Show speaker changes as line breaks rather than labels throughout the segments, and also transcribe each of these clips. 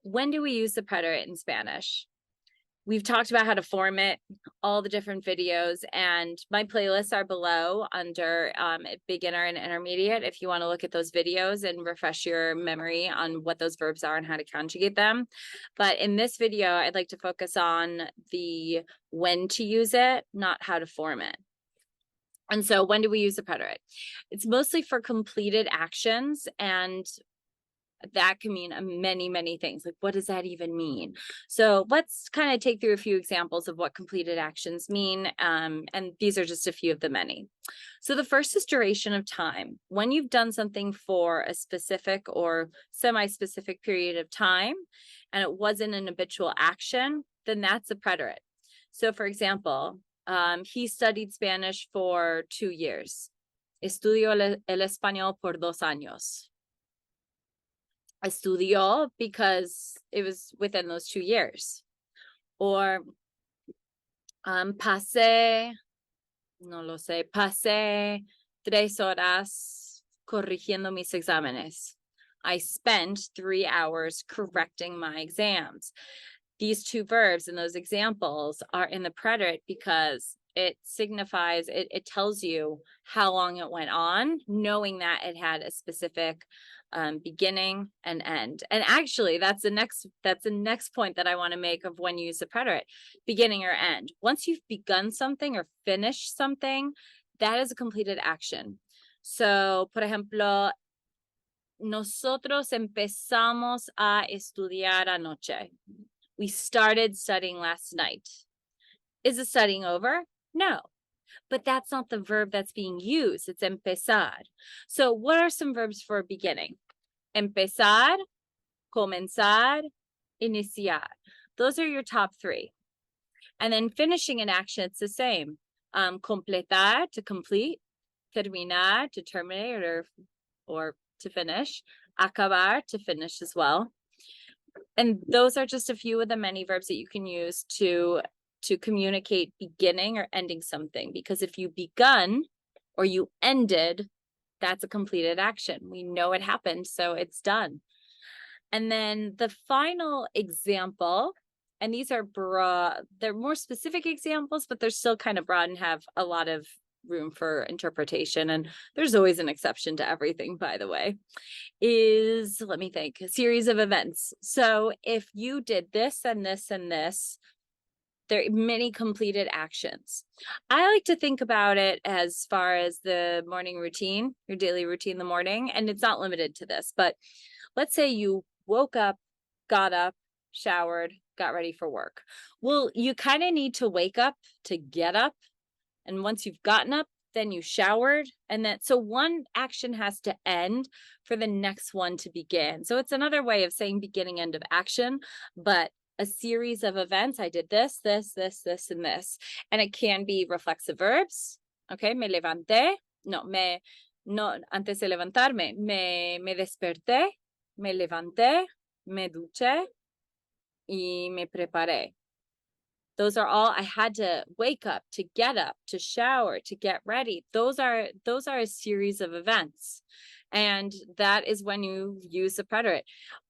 When do we use the preterite in Spanish? We've talked about how to form it, all the different videos, and my playlists are below under beginner and intermediate if you want to look at those videos and refresh your memory on what those verbs are and how to conjugate them. But in this video, I'd like to focus on the when to use it, not how to form it. And so when do we use the preterite? It's mostly for completed actions, and that can mean many, many things. Like, what does that even mean? So let's kind of take through a few examples of what completed actions mean. And these are just a few of the many. So the first is duration of time. When you've done something for a specific or semi-specific period of time, and it wasn't an habitual action, then that's a preterite. So for example, he studied Spanish for 2 years. Estudió el español por 2 años. Estudió because it was within those 2 years. Or pasé 3 horas corrigiendo mis exámenes. I spent 3 hours correcting my exams. These two verbs in those examples are in the preterite because it signifies, it tells you how long it went on, knowing that it had a specific beginning and end. And actually, that's the next point that I want to make of when you use the preterite, beginning or end. Once you've begun something or finished something, that is a completed action. So, por ejemplo, nosotros empezamos a estudiar anoche. We started studying last night. Is the studying over? No, but that's not the verb that's being used. It's empezar. So what are some verbs for beginning? Empezar, comenzar, iniciar. Those are your top 3. And then finishing an action, it's the same. Completar, to complete. Terminar, to terminate or to finish. Acabar, to finish as well. And those are just a few of the many verbs that you can use to communicate beginning or ending something. Because if you begun or you ended, that's a completed action. We know it happened, so it's done. And then the final example, and these are broad, they're more specific examples, but they're still kind of broad and have a lot of room for interpretation. And there's always an exception to everything, by the way, is, let me think, a series of events. So if you did this and this and this, there are many completed actions. I like to think about it as far as the morning routine, your daily routine in the morning, and it's not limited to this, but let's say you woke up, got up, showered, got ready for work. Well, you kind of need to wake up to get up. And once you've gotten up, then you showered. And then, so one action has to end for the next one to begin. So it's another way of saying beginning, end of action, but a series of events. I did this, this, this, this, and this. And it can be reflexive verbs. Okay, me levanté. No, antes de levantarme, me desperté, me levanté, me duché, y me preparé. Those are all, I had to wake up, to get up, to shower, to get ready. Those are a series of events. And that is when you use the preterite.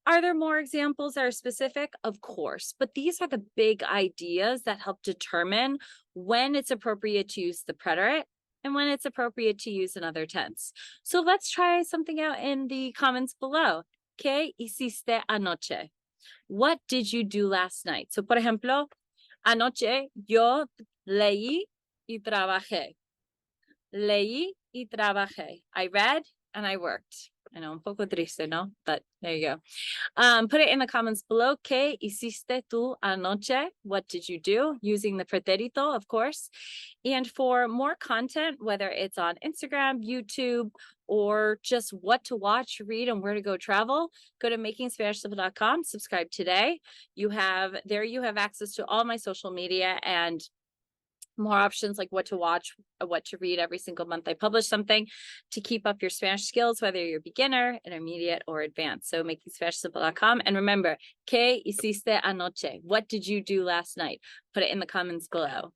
Are there more examples that are specific? Of course, but these are the big ideas that help determine when it's appropriate to use the preterite and when it's appropriate to use another tense. So let's try something out in the comments below. ¿Qué hiciste anoche? What did you do last night? So, por ejemplo, anoche yo leí y trabajé. Leí y trabajé. I read and I worked. I know, un poco triste, ¿no? But there you go. Put it in the comments below. ¿Qué hiciste tú anoche? What did you do? Using the pretérito, of course. And for more content, whether it's on Instagram, YouTube, or just what to watch, read, and where to go travel, go to makingspanishsimple.com. Subscribe today. You have access to all my social media and more options like what to watch, what to read every single month. I publish something to keep up your Spanish skills, whether you're beginner, intermediate, or advanced. So makingspanishsimple.com. And remember, ¿qué hiciste anoche? What did you do last night? Put it in the comments below.